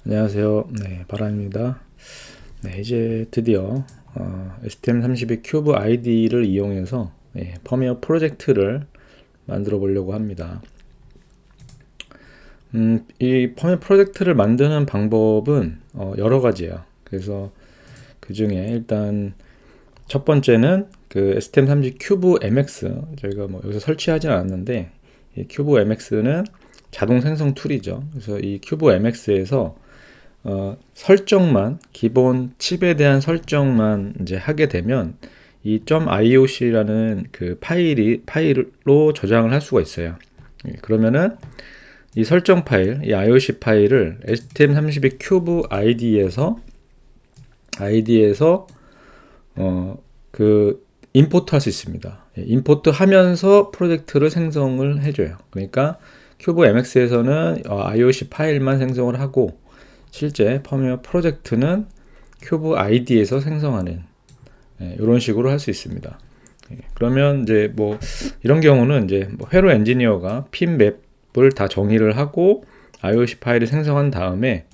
안녕하세요. 네, 바람입니다. 네, 이제 드디어 STM32 큐브 ID를 이용해서 펌웨어 프로젝트를 만들어 보려고 합니다. 이 펌웨어 프로젝트를 만드는 방법은 여러 가지예요. 그래서 그 중에 일단 첫 번째는 그 STM32 큐브 MX, 저희가 뭐 여기서 설치하진 않았는데 이 큐브 MX는 자동 생성 툴이죠. 그래서 이 큐브 MX에서 설정만, 기본 칩에 대한 설정만 이제 하게 되면 이 .ioc라는 그 파일로 저장을 할 수가 있어요. 그러면은 이 설정 파일, 이 IOC 파일을 STM32 큐브 ID에서 그 임포트 할 수 있습니다. 임포트 하면서 프로젝트를 생성을 해줘요. 그러니까 큐브 MX에서는 IOC 파일만 생성을 하고 실제 펌웨어 프로젝트는 큐브 ID에서 생성하는 이런 식으로 할 수 있습니다. 그러면 이제 뭐 이런 경우는 이제 뭐 회로 엔지니어가 핀 맵을 다 정의를 하고 IOC 파일을 생성한 다음에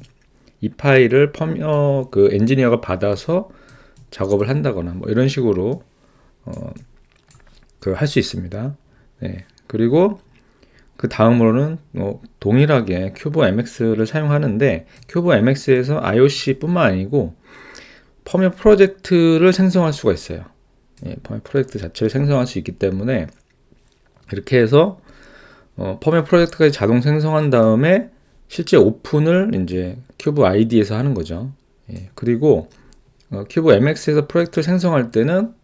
이 파일을 펌웨어 그 엔지니어가 받아서 작업을 한다거나 뭐 이런 식으로 그 할 수 있습니다. 네. 그리고 그 다음으로는 동일하게 큐브 MX를 사용하는데 큐브 MX에서 IOC뿐만 아니고 펌웨어 프로젝트를 생성할 수가 있어요. 펌웨어 프로젝트 자체를 생성할 수 있기 때문에 이렇게 해서 펌웨어 프로젝트까지 자동 생성한 다음에 실제 오픈을 이제 큐브 ID에서 하는 거죠. 그리고 큐브 MX에서 프로젝트를 생성할 때는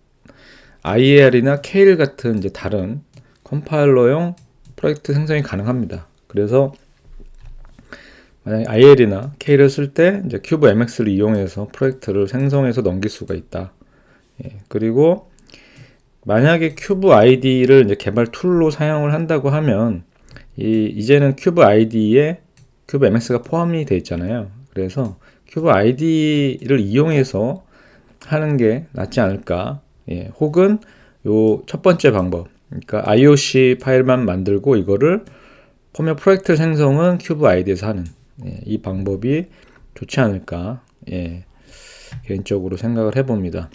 IAR이나 KL 같은 이제 다른 컴파일러용 프로젝트 생성이 가능합니다. 그래서 만약에 IL이나 K를 쓸 때 이제 큐브 MX를 이용해서 프로젝트를 생성해서 넘길 수가 있다. 그리고 만약에 큐브 ID를 이제 개발 툴로 사용을 한다고 하면 이제는 큐브 ID에 큐브 MX가 포함이 되어 있잖아요. 그래서 큐브 ID를 이용해서 하는 게 낫지 않을까. 혹은 요 첫 번째 방법, 그러니까 IOC 파일만 만들고 이거를 펌웨어 프로젝트 생성은 큐브 ID에서 하는 이 방법이 좋지 않을까 개인적으로 생각을 해봅니다.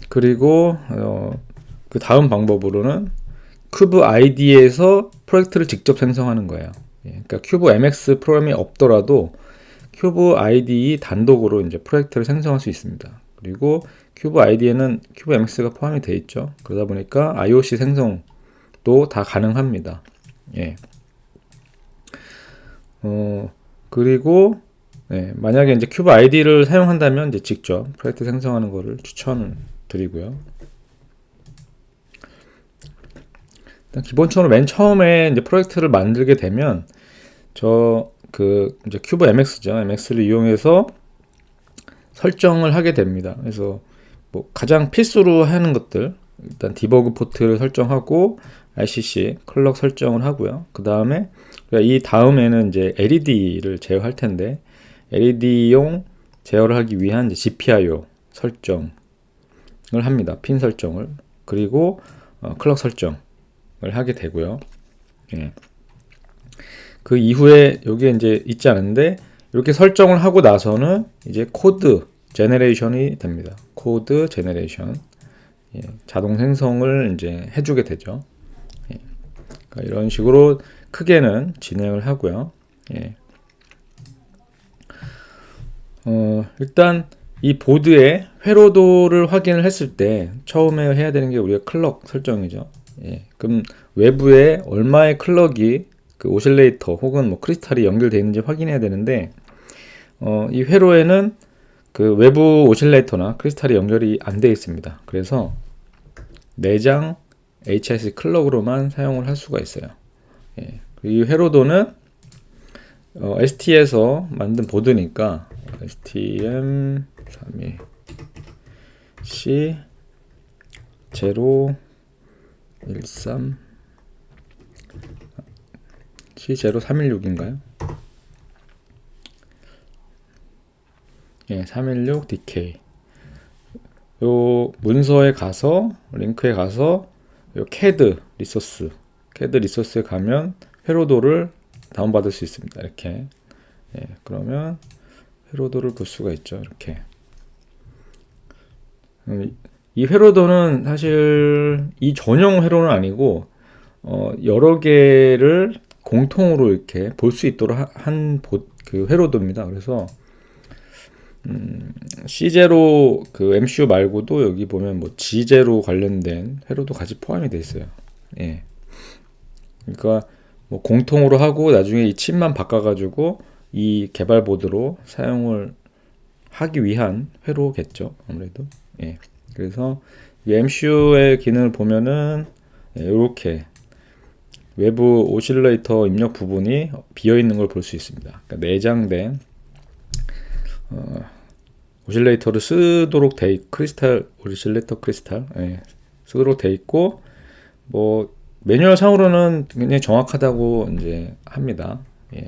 그리고 그 다음 방법으로는 큐브 ID에서 프로젝트를 직접 생성하는 거예요. 그러니까 큐브 MX 프로그램이 없더라도 큐브 IDE 단독으로 이제 프로젝트를 생성할 수 있습니다. 그리고 큐브 ID에는 큐브 MX가 포함이 되어 있죠. 그러다 보니까 IOC 생성도 다 가능합니다. 그리고 만약에 이제 큐브 ID를 사용한다면 이제 직접 프로젝트 생성하는 것을 추천드리고요. 일단 기본적으로 맨 처음에 이제 프로젝트를 만들게 되면 이제 큐브 MX죠. MX를 이용해서 설정을 하게 됩니다. 그래서 뭐 가장 필수로 하는 것들, 일단 디버그 포트를 설정하고 RCC 클럭 설정을 하고요. 그 다음에 이 다음에는 이제 LED를 제어할 텐데 LED용 제어를 하기 위한 이제 GPIO 설정을 합니다. 핀 설정을. 그리고 클럭 설정을 하게 되고요. 그 이후에 여기에 이제 있지 않은데 이렇게 설정을 하고 나서는 이제 코드 제너레이션이 됩니다. 코드 제너레이션. 자동 생성을 이제 해주게 되죠. 그러니까 이런 식으로 크게는 진행을 하고요. 일단 이 보드의 회로도를 확인을 했을 때 처음에 해야 되는 게 우리가 클럭 설정이죠. 그럼 외부에 얼마의 클럭이 그 오실레이터 혹은 뭐 크리스탈이 연결되어 있는지 확인해야 되는데 이 회로에는 그 외부 오실레이터나 크리스탈이 연결이 안 되어 있습니다. 그래서 내장 HIC 클럭으로만 사용을 할 수가 있어요. 이 회로도는 ST에서 만든 보드니까 STM32C 013 C0316인가요? 316DK. 요 문서에 가서 링크에 가서 요 CAD 리소스에 가면 회로도를 다운받을 수 있습니다. 이렇게. 예, 그러면 회로도를 볼 수가 있죠. 이렇게. 이 회로도는 사실 이 전용 회로는 아니고 여러 개를 공통으로 이렇게 볼 수 있도록 한 그 회로도입니다. 그래서 C0 그 MCU 말고도 여기 보면 뭐 G0 관련된 회로도 같이 포함이 되어 있어요. 예. 그러니까 뭐 공통으로 하고 나중에 이 칩만 바꿔가지고 이 개발 보드로 사용을 하기 위한 회로겠죠. 아무래도. 예. 그래서 이 MCU의 기능을 보면은 이렇게 외부 오실레이터 입력 부분이 비어 있는 걸 볼 수 있습니다. 그러니까 내장된 오실레이터를 쓰도록 돼 크리스탈 오실레이터 크리스탈 쓰도록 돼 있고 뭐 매뉴얼 상으로는 굉장히 정확하다고 이제 합니다. 예.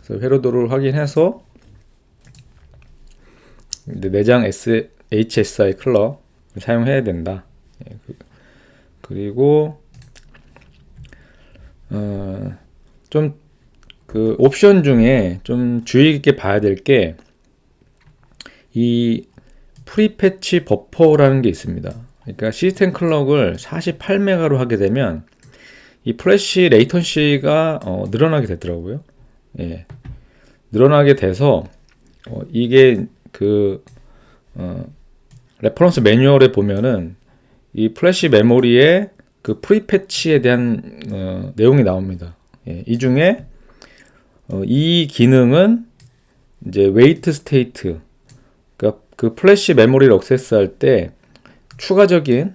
그래서 회로도를 확인해서 이제 내장 HSI 클럭 사용해야 된다. 예. 그리고 좀 그 옵션 중에 좀 주의 깊게 봐야 될 게 이 프리패치 버퍼라는 게 있습니다. 그러니까 시스템 클럭을 48메가로 하게 되면 이 플래시 레이턴시가 늘어나게 되더라고요. 예. 늘어나게 돼서 이게 그 레퍼런스 매뉴얼에 보면은 이 플래시 메모리에 그 프리패치에 대한 내용이 나옵니다. 예. 이 중에 이 기능은 이제 웨이트 스테이트, 그러니까 그 플래시 메모리를 액세스할 때 추가적인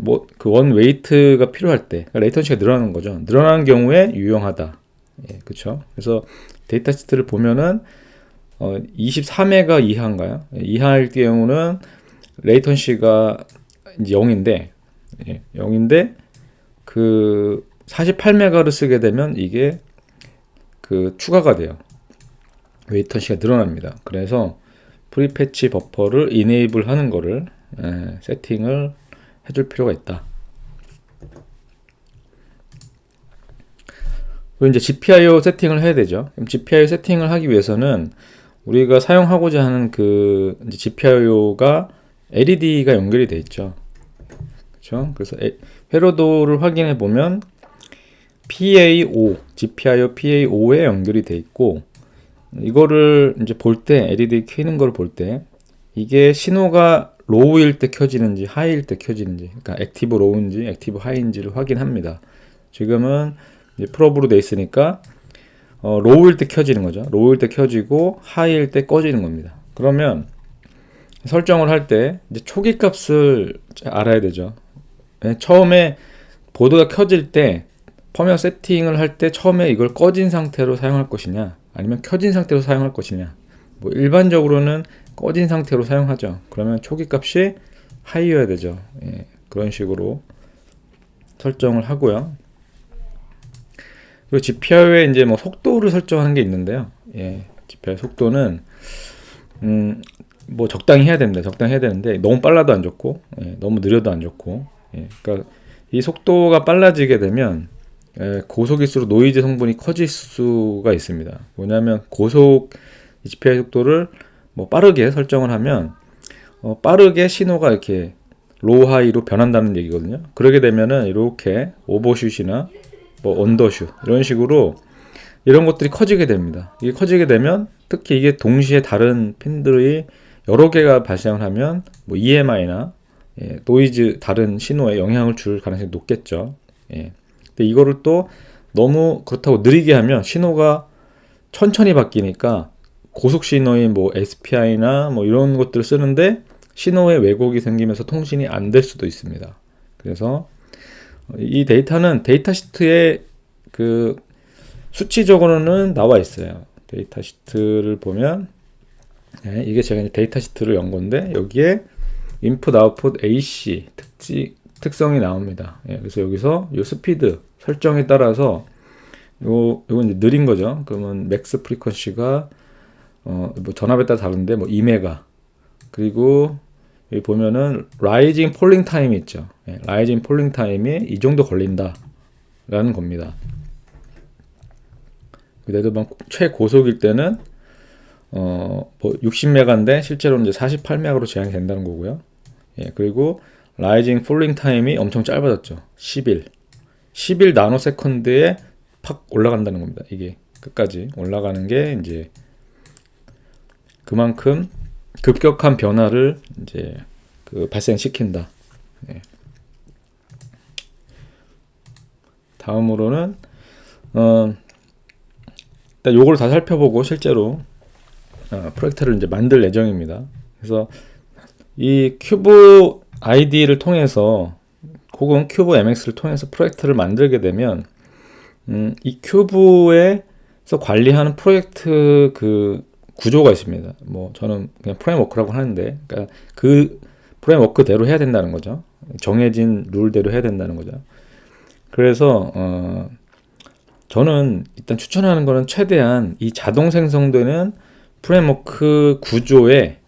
뭐 그 원 웨이트가 필요할 때 그러니까 레이턴시가 늘어나는 거죠. 늘어나는 경우에 유용하다. 예, 그렇죠. 그래서 데이터 시트를 보면은 24메가 이하인가요? 이하일 경우는 레이턴시가 이제 0인데 예, 0인데 그 48메가를 쓰게 되면 이게 그 추가가 돼요. 웨이턴시가 늘어납니다. 그래서 프리패치 버퍼를 이네이블 하는 거를 세팅을 해줄 필요가 있다. 그리고 이제 GPIO 세팅을 해야 되죠. 그럼 GPIO 세팅을 하기 위해서는 우리가 사용하고자 하는 그 이제 GPIO가 LED가 연결이 돼 있죠. 그렇죠? 그래서 회로도를 확인해 보면 PA5, GPIO PA5에 연결이 돼 있고 이거를 이제 볼 때 LED 켜는 걸 볼 때 이게 신호가 로우일 때 켜지는지 하이일 때 켜지는지 그러니까 액티브 로우인지 액티브 하이인지를 확인합니다. 지금은 이제 프로브로 돼 있으니까 로우일 때 켜지는 거죠. 로우일 때 켜지고 하이일 때 꺼지는 겁니다. 그러면 설정을 할 때 이제 초기 값을 알아야 되죠. 처음에 보드가 켜질 때 펌웨어 세팅을 할 때 처음에 이걸 꺼진 상태로 사용할 것이냐 아니면 켜진 상태로 사용할 것이냐. 뭐 일반적으로는 꺼진 상태로 사용하죠. 그러면 초기 값이 하이여야 되죠. 예, 그런 식으로 설정을 하고요. 그리고 GPIO에 이제 뭐 속도를 설정하는 게 있는데요. 예, GPIO 속도는 뭐 적당히 해야 됩니다. 적당히 해야 되는데 너무 빨라도 안 좋고 너무 느려도 안 좋고 그러니까 이 속도가 빨라지게 되면 고속일수록 노이즈 성분이 커질 수가 있습니다. 뭐냐면 고속 GPI 속도를 뭐 빠르게 설정을 하면 빠르게 신호가 이렇게 로우 하이로 변한다는 얘기거든요. 그러게 되면은 이렇게 오버슛이나 뭐 언더슛 이런 식으로 이런 것들이 커지게 됩니다. 이게 커지게 되면 특히 이게 동시에 다른 핀들이 여러 개가 발생을 하면 뭐 EMI나 노이즈 다른 신호에 영향을 줄 가능성이 높겠죠. 근데 이거를 또 너무 그렇다고 느리게 하면 신호가 천천히 바뀌니까 고속 신호인 뭐 SPI나 뭐 이런 것들을 쓰는데 신호에 왜곡이 생기면서 통신이 안 될 수도 있습니다. 그래서 이 데이터는 데이터 시트에 그 수치적으로는 나와 있어요. 데이터 시트를 보면 이게 제가 데이터 시트를 연 건데 여기에 인풋 아웃풋 AC 특성이 나옵니다. 그래서 여기서 이 스피드 설정에 따라서 요건 이제 느린 거죠. 그러면 맥스 프리퀀시가 뭐 전압에 따라 다른데 뭐 2메가 그리고 여기 보면은 라이징 폴링 타임이 있죠. 라이징 폴링 타임이 이 정도 걸린다 라는 겁니다. 레드방 최고속일 때는 뭐 60메가인데 실제로는 이제 48메가로 제한이 된다는 거고요. 예, 그리고 라이징 폴링 타임이 엄청 짧아졌죠. 11 나노세컨드에 팍 올라간다는 겁니다. 이게 끝까지 올라가는 게 이제 그만큼 급격한 변화를 이제 발생시킨다. 예. 다음으로는 일단 요걸 다 살펴보고 실제로 프로젝트를 이제 만들 예정입니다. 그래서 이 큐브 ID를 통해서 혹은 큐브 MX를 통해서 프로젝트를 만들게 되면 이 큐브에서 관리하는 프로젝트 그 구조가 있습니다. 뭐 저는 그냥 프레임워크라고 하는데, 그러니까 그 프레임워크대로 해야 된다는 거죠. 정해진 룰대로 해야 된다는 거죠. 그래서 저는 일단 추천하는 거는 최대한 이 자동 생성되는 프레임워크 구조에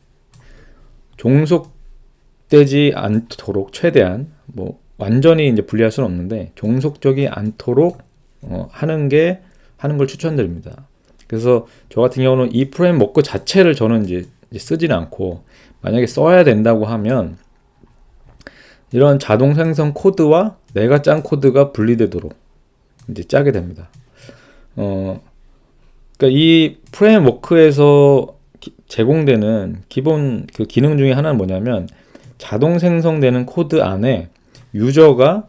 종속되지 않도록 최대한, 뭐 완전히 이제 분리할 수는 없는데 종속적이 않도록 하는 걸 추천드립니다. 그래서 저 같은 경우는 이 프레임워크 자체를 저는 이제 쓰지는 않고, 만약에 써야 된다고 하면 이런 자동 생성 코드와 내가 짠 코드가 분리되도록 이제 짜게 됩니다. 그러니까 이 프레임워크에서 제공되는 기본 그 기능 중에 하나는 뭐냐면, 자동 생성되는 코드 안에 유저가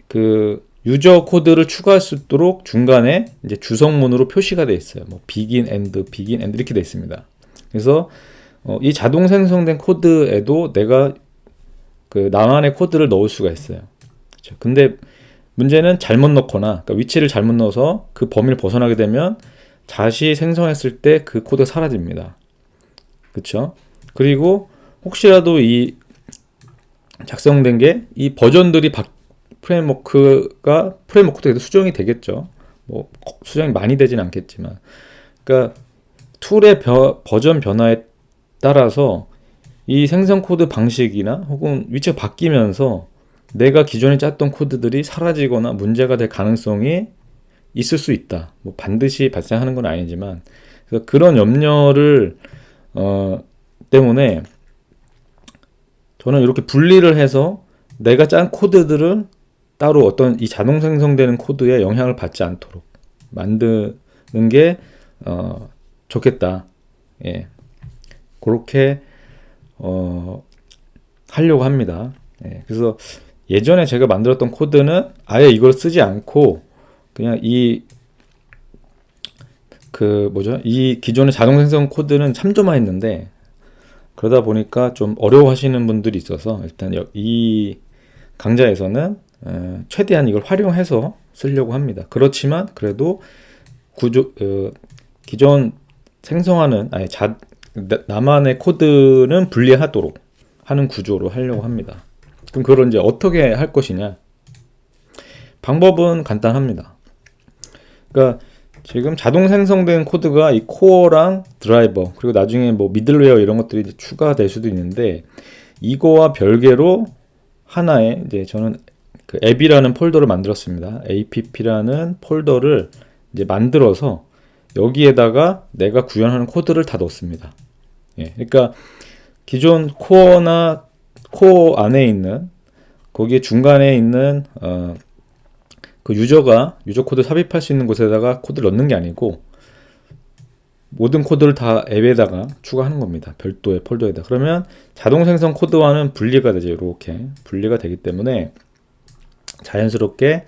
그 유저 코드를 추가할 수 있도록 중간에 이제 주성문으로 표시가 되어 있어요. 뭐 begin, end 이렇게 되어 있습니다. 그래서 이 자동 생성된 코드에도 내가 그 나만의 코드를 넣을 수가 있어요. 그렇죠? 근데 문제는 잘못 넣거나, 그러니까 위치를 잘못 넣어서 그 범위를 벗어나게 되면 다시 생성했을 때 그 코드가 사라집니다. 그렇죠? 그리고 혹시라도 작성된 게 이 버전들이 프레임워크도 계속 수정이 되겠죠. 뭐 수정이 많이 되진 않겠지만, 그러니까 툴의 버전 변화에 따라서 이 생성 코드 방식이나 혹은 위치가 바뀌면서 내가 기존에 짰던 코드들이 사라지거나 문제가 될 가능성이 있을 수 있다. 뭐 반드시 발생하는 건 아니지만, 그래서 그런 염려를 때문에 저는 이렇게 분리를 해서 내가 짠 코드들을 따로 어떤 이 자동 생성되는 코드에 영향을 받지 않도록 만드는 게 좋겠다. 예. 그렇게 하려고 합니다. 예. 그래서 예전에 제가 만들었던 코드는 아예 이걸 쓰지 않고 그냥 이 기존의 자동 생성 코드는 참조만 했는데, 그러다 보니까 좀 어려워하시는 분들이 있어서 일단 이 강좌에서는 최대한 이걸 활용해서 쓰려고 합니다. 그렇지만 그래도 기존 생성하는 나만의 코드는 분리하도록 하는 구조로 하려고 합니다. 그럼 그걸 이제 어떻게 할 것이냐? 방법은 간단합니다. 그러니까 지금 자동 생성된 코드가 이 코어랑 드라이버, 그리고 나중에 뭐 미들웨어 이런 것들이 이제 추가될 수도 있는데, 이거와 별개로 하나의 이제 저는 그 앱이라는 폴더를 만들었습니다. app라는 폴더를 이제 만들어서 여기에다가 내가 구현하는 코드를 다 넣습니다. 예, 그러니까 기존 코어 안에 있는, 거기에 중간에 있는 그 유저 코드 삽입할 수 있는 곳에다가 코드를 넣는 게 아니고 모든 코드를 다 앱에다가 추가하는 겁니다. 별도의 폴더에다. 그러면 자동 생성 코드와는 분리가 되죠. 이렇게 분리가 되기 때문에 자연스럽게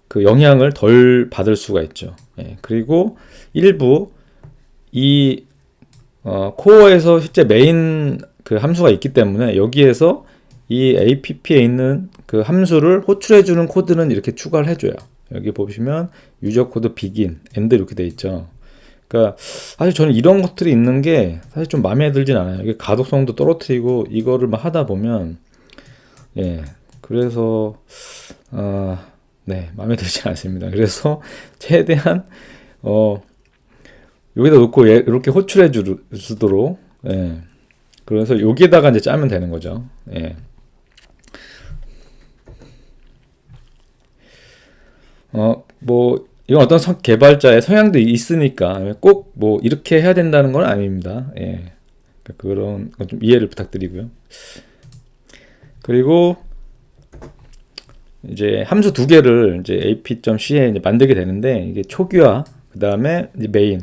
그 영향을 덜 받을 수가 있죠. 예, 그리고 일부 이 코어에서 실제 메인 그 함수가 있기 때문에 여기에서 이 app에 있는 그 함수를 호출해주는 코드는 이렇게 추가를 해줘요. 여기 보시면 유저 코드 begin, end 이렇게 돼 있죠. 그러니까 사실 저는 이런 것들이 있는 게 사실 좀 마음에 들진 않아요. 이게 가독성도 떨어뜨리고 이거를 막 하다 보면, 예, 그래서 네, 마음에 들지 않습니다. 그래서 최대한 여기다 놓고 이렇게 호출해 주도록, 예, 그래서 여기에다가 이제 짜면 되는 거죠. 예. 뭐 이건 어떤 개발자의 성향도 있으니까 꼭 뭐 이렇게 해야 된다는 건 아닙니다. 예. 그런 건 좀 이해를 부탁드리고요. 그리고 이제 함수 두 개를 이제 ap.c에 이제 만들게 되는데, 이게 초기화, 그 다음에 이제 메인.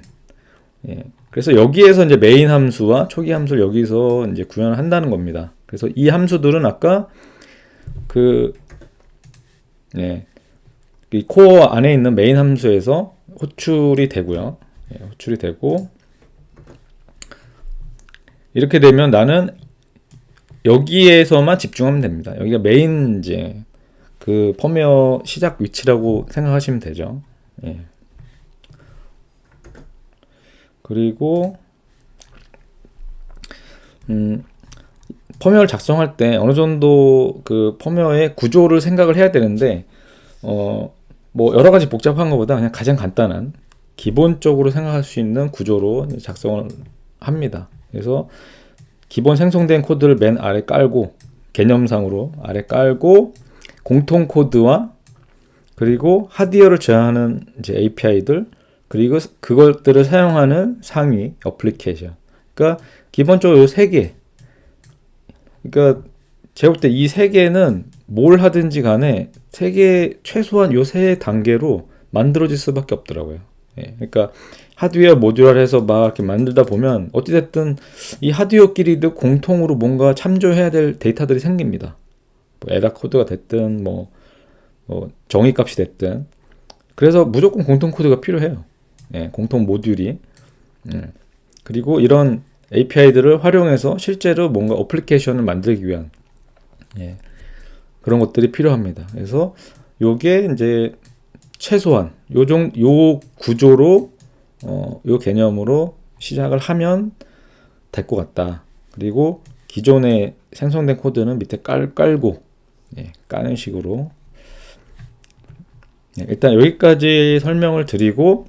예. 그래서 여기에서 이제 메인 함수와 초기 함수를 여기서 이제 구현을 한다는 겁니다. 그래서 이 함수들은 아까 예, 이 코어 안에 있는 메인 함수에서 호출이 되고요. 예, 호출이 되고, 이렇게 되면 나는 여기에서만 집중하면 됩니다. 여기가 메인 이제 그 펌웨어 시작 위치라고 생각하시면 되죠. 예. 그리고 펌웨어를 작성할 때 어느 정도 그 펌웨어의 구조를 생각을 해야 되는데, 뭐 여러 가지 복잡한 것보다 그냥 가장 간단한 기본적으로 생각할 수 있는 구조로 작성을 합니다. 그래서 기본 생성된 코드를 맨 아래 깔고, 개념상으로 아래 깔고, 공통 코드와 그리고 하드웨어를 제어하는 이제 API들, 그리고 그것들을 사용하는 상위 어플리케이션. 그러니까 기본적으로 이 세 개. 그러니까 제가 볼 때 이 세 개는 뭘 하든지 간에 세 개, 최소한 요 세 단계로 만들어질 수밖에 없더라고요. 예, 그러니까 하드웨어 모듈화해서 막 이렇게 만들다 보면 어찌됐든 이 하드웨어끼리도 공통으로 뭔가 참조해야 될 데이터들이 생깁니다. 뭐 에라 코드가 됐든 뭐 정의값이 됐든. 그래서 무조건 공통 코드가 필요해요. 예, 공통 모듈이. 그리고 이런 API들을 활용해서 실제로 뭔가 어플리케이션을 만들기 위한, 예, 그런 것들이 필요합니다. 그래서 요게 이제 최소한 요 구조로 요 개념으로 시작을 하면 될 것 같다. 그리고 기존에 생성된 코드는 밑에 깔고, 예, 까는 식으로. 예, 일단 여기까지 설명을 드리고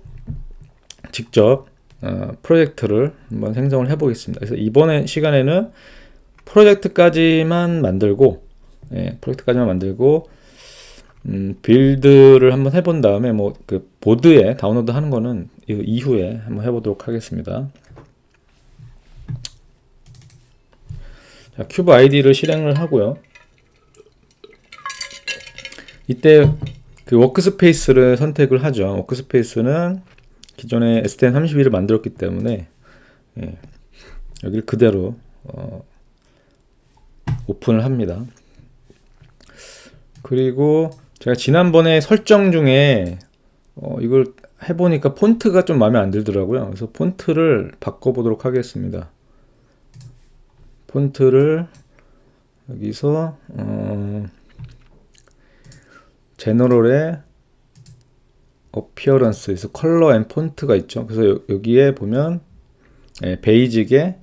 직접 프로젝트를 한번 생성을 해 보겠습니다. 그래서 이번에 시간에는 프로젝트까지만 만들고, 예, 빌드를 한번 해본 다음에 뭐 그 보드에 다운로드 하는 거는 이후에 한번 해보도록 하겠습니다. 자, 큐브 아이디를 실행을 하고요. 이때 그 워크스페이스를 선택을 하죠. 워크스페이스는 기존에 STM32를 만들었기 때문에, 예, 여기를 그대로 오픈을 합니다. 그리고 제가 지난번에 설정 중에 이걸 해보니까 폰트가 좀 마음에 안 들더라고요. 그래서 폰트를 바꿔보도록 하겠습니다. 폰트를 여기서 제너럴에 어피어런스에서 컬러 앤 폰트가 있죠. 그래서 여기에 보면, 예, 베이직에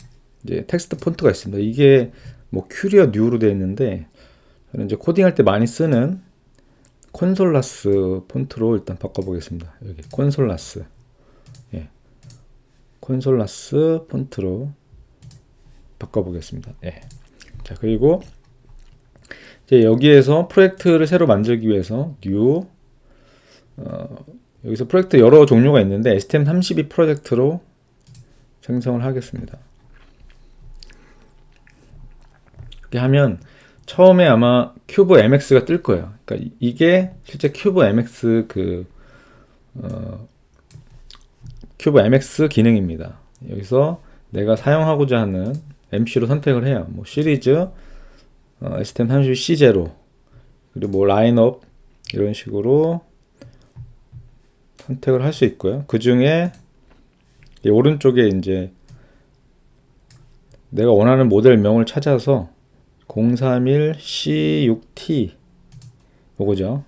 이제 텍스트 폰트가 있습니다. 이게 뭐 큐리어 뉴로 되어 있는데, 저는 이제 코딩할 때 많이 쓰는 콘솔라스 폰트로 일단 바꿔보겠습니다. 여기 콘솔라스, 예, 콘솔라스 폰트로 바꿔보겠습니다. 예. 자, 그리고 이제 여기에서 프로젝트를 새로 만들기 위해서 new, 여기서 프로젝트 여러 종류가 있는데 STM32 프로젝트로 생성을 하겠습니다. 이렇게 하면 처음에 아마 큐브 MX가 뜰 거예요. 그러니까 이게 실제 큐브 MX 큐브 MX 기능입니다. 여기서 내가 사용하고자 하는 MC로 선택을 해요. 뭐 시리즈, STM32C0, 그리고 뭐 라인업 이런 식으로 선택을 할 수 있고요. 그 중에 오른쪽에 이제 내가 원하는 모델명을 찾아서 031C6T 요거죠.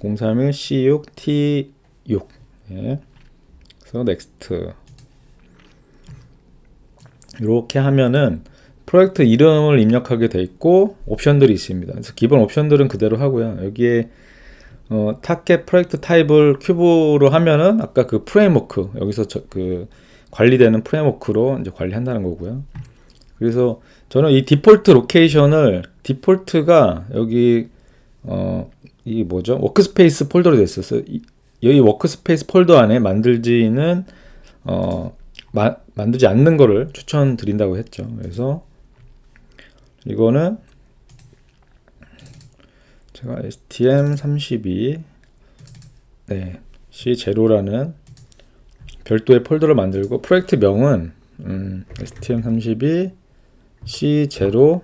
031C6T6. 예. 그래서 넥스트. 이렇게 하면은 프로젝트 이름을 입력하게 돼 있고 옵션들이 있습니다. 그래서 기본 옵션들은 그대로 하고요. 여기에 타겟 프로젝트 타입을 큐브로 하면은 아까 그 프레임워크, 여기서 그 관리되는 프레임워크로 이제 관리한다는 거고요. 그래서 저는 이 디폴트 로케이션을, 디폴트가 여기 이 뭐죠? 워크스페이스 폴더로 되어 있었어요. 여기 워크스페이스 폴더 안에 만들지는 만들지 않는 거를 추천드린다고 했죠. 그래서 이거는 제가 STM32 C0라는 별도의 폴더를 만들고, 프로젝트 명은 STM32 C031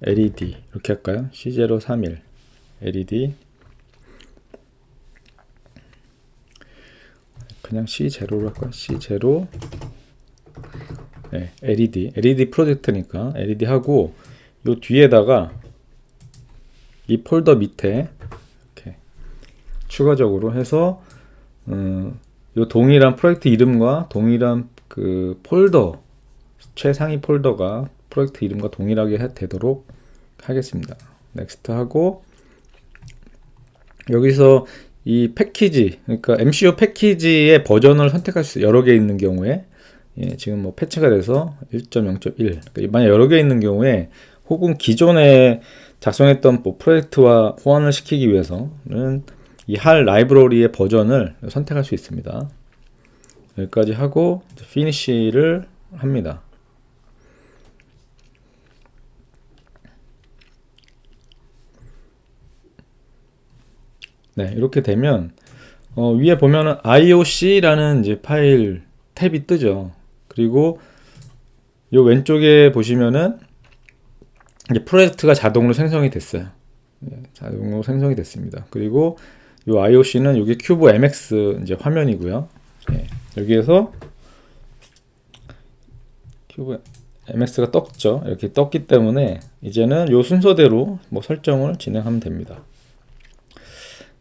LED 이렇게 할까요? C031 LED, 그냥 C0로 할까요? C0 LED 프로젝트니까 LED 하고, 요 뒤에다가 이 폴더 밑에 이렇게 추가적으로 해서 요 동일한 프로젝트 이름과 동일한 그 폴더, 최상위 폴더가 프로젝트 이름과 동일하게 되도록 하겠습니다. 넥스트 하고, 여기서 이 패키지, 그러니까 MCU 패키지의 버전을 선택할 수 있어요. 여러 개 있는 경우에. 지금 뭐 패치가 돼서 1.0.1, 그러니까 만약 여러 개 있는 경우에, 혹은 기존에 작성했던 뭐 프로젝트와 호환을 시키기 위해서는 이 할 라이브러리의 버전을 선택할 수 있습니다. 여기까지 하고 피니쉬를 합니다. 이렇게 되면 위에 보면은 IOC라는 이제 파일 탭이 뜨죠. 그리고 요 왼쪽에 보시면은 이제 프로젝트가 자동으로 생성이 됐어요. 자동으로 생성이 됐습니다. 그리고 요 IOC는 여기 큐브 MX 이제 화면이고요. 여기에서 큐브 MX가 떴죠. 이렇게 떴기 때문에 이제는 요 순서대로 뭐 설정을 진행하면 됩니다.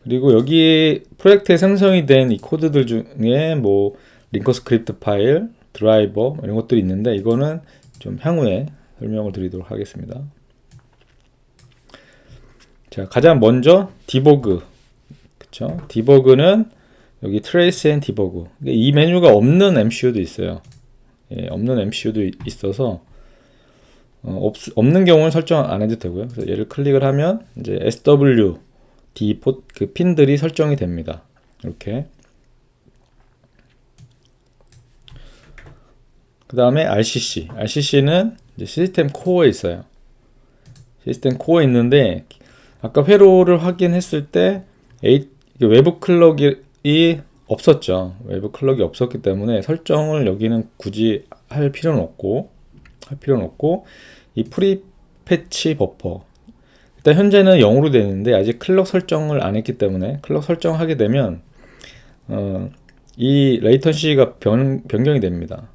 그리고 여기 프로젝트에 생성이 된 이 코드들 중에 뭐 링커 스크립트 파일, 드라이버 이런 것들이 있는데, 이거는 좀 향후에 설명을 드리도록 하겠습니다. 자, 가장 먼저 디버그, 그쵸? 디버그는 여기 트레이스 앤 디버그, 이 메뉴가 없는 MCU도 있어요. 없는 MCU도 있어서 없는 경우는 설정 안 해도 되고요. 그래서 얘를 클릭을 하면 이제 SW D 그 핀들이 설정이 됩니다. 이렇게. 그 다음에 RCC는 이제 시스템 코어에 있어요. 시스템 코어에 있는데, 아까 회로를 확인했을 때 외부 클럭이 없었죠. 외부 클럭이 없었기 때문에 설정을 여기는 굳이 할 필요는 없고, 이 프리 패치 버퍼, 일단 현재는 0으로 되는데 아직 클럭 설정을 안 했기 때문에, 클럭 설정하게 되면 이 레이턴시가 변경이 됩니다.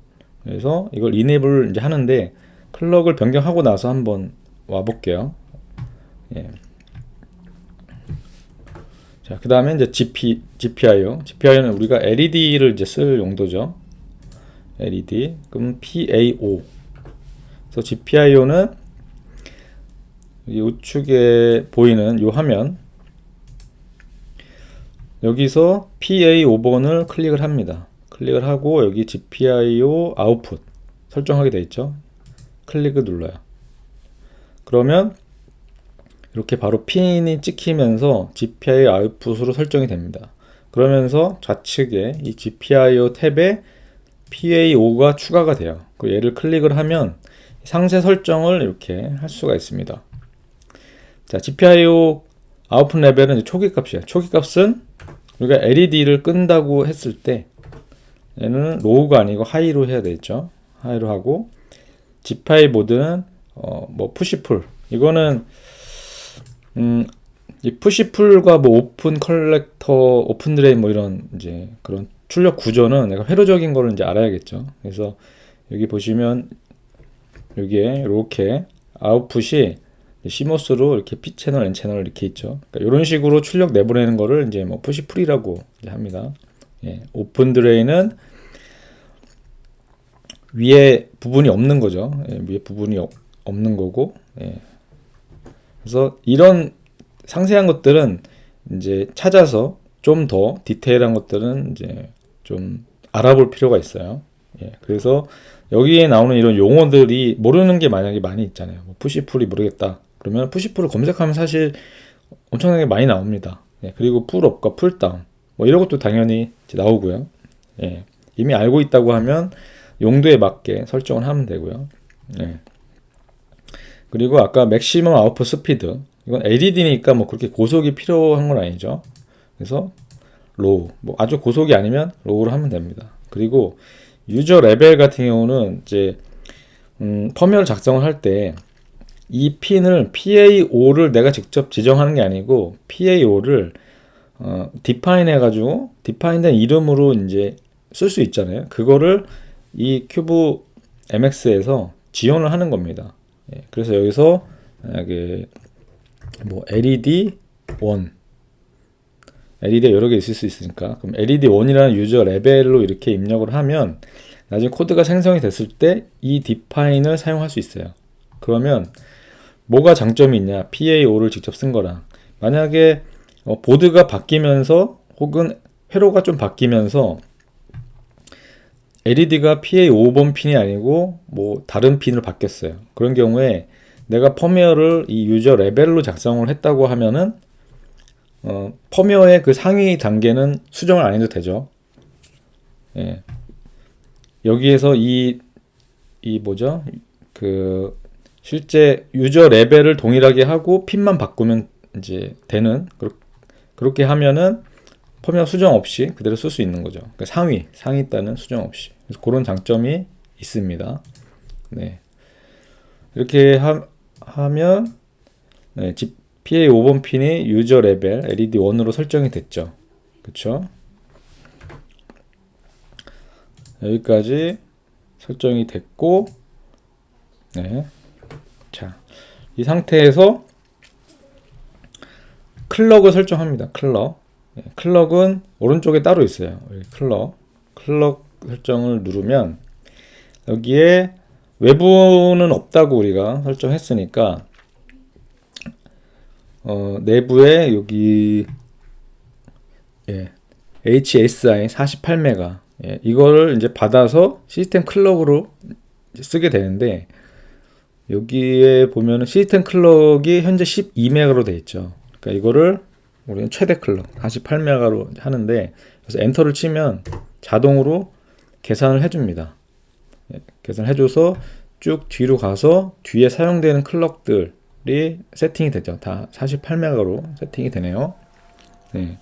그래서 이걸 이네이블 이제 하는데, 클럭을 변경하고 나서 한번 와 볼게요. 자, 그 다음에 이제 GPIO는 우리가 LED를 이제 쓸 용도죠. LED. 그럼 PAO. 그래서 GPIO는 이 우측에 보이는 이 화면, 여기서 PA5번을 클릭을 합니다. 클릭을 하고 여기 GPIO 아웃풋 설정하게 되어 있죠. 클릭을 눌러요. 그러면 이렇게 바로 핀이 찍히면서 GPIO 아웃풋으로 설정이 됩니다. 그러면서 좌측에 이 GPIO 탭에 PA5가 추가가 돼요. 얘를 클릭을 하면 상세 설정을 이렇게 할 수가 있습니다. 자, GPIO 아웃풋 레벨은 초기 값이에요. 초기 값은 우리가 LED를 끈다고 했을 때 얘는 로우가 아니고 하이로 해야 되겠죠. 하이로 하고, GPI 모드는 뭐 푸시풀, 이거는 이 푸시풀과 뭐 오픈 컬렉터, 오픈 드레인 뭐 이런 이제 그런 출력 구조는 내가 회로적인 거를 이제 알아야겠죠. 그래서 여기 보시면 여기에 이렇게 아웃풋이 CMOS로 이렇게 P 채널, N 채널 이렇게 있죠. 그러니까 이런 식으로 출력 내보내는 거를 이제 뭐 푸시풀이라고 합니다. 오픈 드레인은 위에 부분이 없는 거죠. 위에 부분이 없는 거고. 그래서 이런 상세한 것들은 이제 찾아서 좀 더 디테일한 것들은 이제 좀 알아볼 필요가 있어요. 그래서 여기에 나오는 이런 용어들이 모르는 게 만약에 많이 있잖아요. 뭐 푸시풀이 모르겠다. 그러면 푸시풀을 검색하면 사실 엄청나게 많이 나옵니다. 예, 그리고 풀업과 풀다운 뭐 이런 것도 당연히 이제 나오고요. 예, 이미 알고 있다고 하면 용도에 맞게 설정을 하면 되고요. 예. 그리고 아까 맥시멈 아웃풋 스피드, 이건 LED니까 뭐 그렇게 고속이 필요한 건 아니죠. 그래서 로우, 뭐 아주 고속이 아니면 로우로 하면 됩니다. 그리고 유저 레벨 같은 경우는 이제 펌웨어를 작성을 할 때 이 핀을 PA5를 내가 직접 지정하는 게 아니고 PA5를 디파인 해가지고 디파인된 이름으로 이제 쓸 수 있잖아요. 그거를 이 큐브 MX에서 지원을 하는 겁니다. 예, 그래서 여기서 만약에 뭐 LED1, LED가 여러 개 있을 수 있으니까 그럼 LED1이라는 유저 레벨로 이렇게 입력을 하면 나중에 코드가 생성이 됐을 때 이 디파인을 사용할 수 있어요. 그러면 뭐가 장점이 있냐? PA5를 직접 쓴 거랑 만약에 보드가 바뀌면서 혹은 회로가 좀 바뀌면서 LED가 PA5번 핀이 아니고 뭐 다른 핀으로 바뀌었어요. 그런 경우에 내가 펌웨어를 이 유저 레벨로 작성을 했다고 하면은 펌웨어의 그 상위 단계는 수정을 안 해도 되죠. 예. 여기에서 이 뭐죠? 그 실제 유저 레벨을 동일하게 하고 핀만 바꾸면 이제 되는 그렇게 하면은 펌웨어 수정 없이 그대로 쓸 수 있는 거죠. 그러니까 상위 따는 수정 없이. 그래서 그런 장점이 있습니다. 네. 이렇게 하면 네, PA 5번 핀이 유저 레벨 LED1으로 설정이 됐죠. 그쵸? 여기까지 설정이 됐고, 네. 자, 이 상태에서 클럭을 설정합니다. 클럭. 네, 클럭은 오른쪽에 따로 있어요. 여기 클럭 설정을 누르면 여기에 외부는 없다고 우리가 설정했으니까 내부에 여기 HSI 48메가 이거를 이제 받아서 시스템 클럭으로 쓰게 되는데 여기에 보면은 시스템 클럭이 현재 12메가로 되어 있죠. 그러니까 이거를 우리는 최대 클럭 48메가로 하는데 그래서 엔터를 치면 자동으로 계산을 해줍니다. 계산을 해줘서 쭉 뒤로 가서 뒤에 사용되는 클럭들이 세팅이 되죠. 다 48메가로 세팅이 되네요. 네.